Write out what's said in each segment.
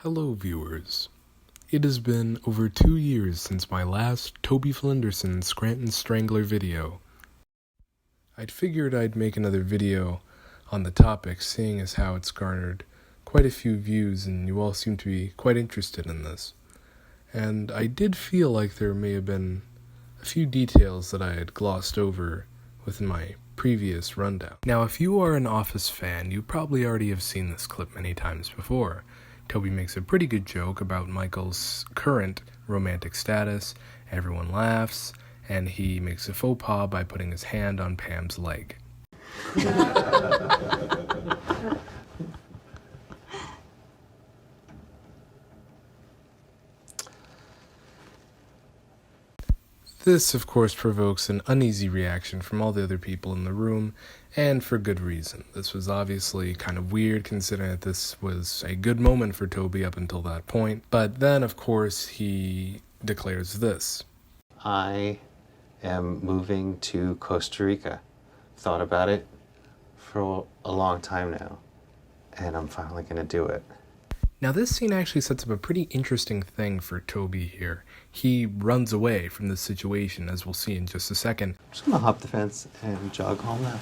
Hello viewers. It has been over 2 years since my last Toby Flenderson Scranton Strangler video. I'd figured I'd make another video on the topic, seeing as how it's garnered quite a few views and you all seem to be quite interested in this. And I did feel like there may have been a few details that I had glossed over within my previous rundown. Now, if you are an Office fan, you probably already have seen this clip many times before. Toby makes a pretty good joke about Michael's current romantic status, everyone laughs, and he makes a faux pas by putting his hand on Pam's leg. This, of course, provokes an uneasy reaction from all the other people in the room, and for good reason. This was obviously kind of weird, considering that this was a good moment for Toby up until that point. But then, of course, he declares this. I am moving to Costa Rica. Thought about it for a long time now, and I'm finally going to do it. Now, this scene actually sets up a pretty interesting thing for Toby here. He runs away from this situation, as we'll see in just a second. I'm just going to hop the fence and jog home now.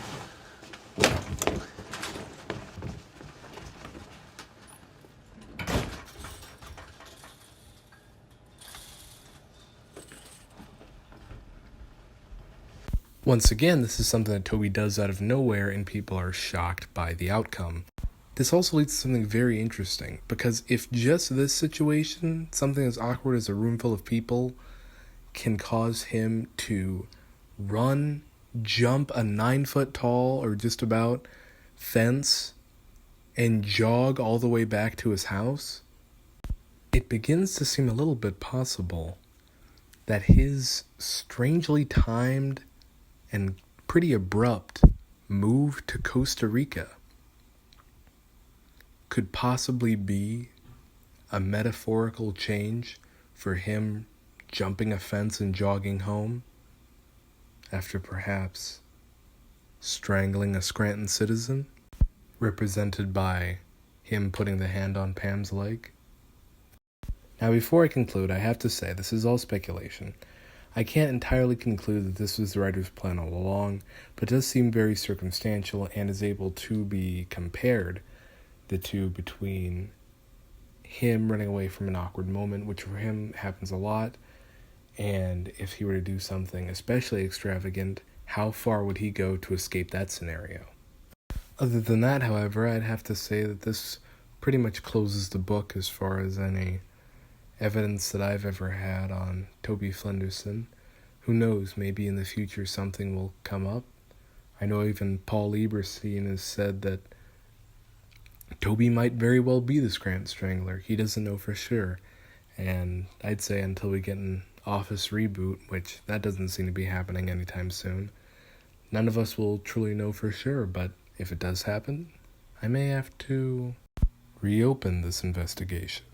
Once again, this is something that Toby does out of nowhere, and people are shocked by the outcome. This also leads to something very interesting, because if just this situation, something as awkward as a room full of people, can cause him to run, jump a 9-foot tall, or just about, fence, and jog all the way back to his house, it begins to seem a little bit possible that his strangely timed and pretty abrupt move to Costa Rica could possibly be a metaphorical change for him jumping a fence and jogging home after perhaps strangling a Scranton citizen, represented by him putting the hand on Pam's leg. Now, before I conclude, I have to say this is all speculation. I can't entirely conclude that this was the writer's plan all along, but it does seem very circumstantial and is able to be compared, the two, between him running away from an awkward moment, which for him happens a lot, and if he were to do something especially extravagant, how far would he go to escape that scenario? Other than that, however, I'd have to say that this pretty much closes the book as far as any evidence that I've ever had on Toby Flenderson. Who knows, maybe in the future something will come up. I know even Paul Lieberstein has said that Toby might very well be the Scranton Strangler. He doesn't know for sure. And I'd say until we get an Office reboot, which that doesn't seem to be happening anytime soon, none of us will truly know for sure. But if it does happen, I may have to reopen this investigation.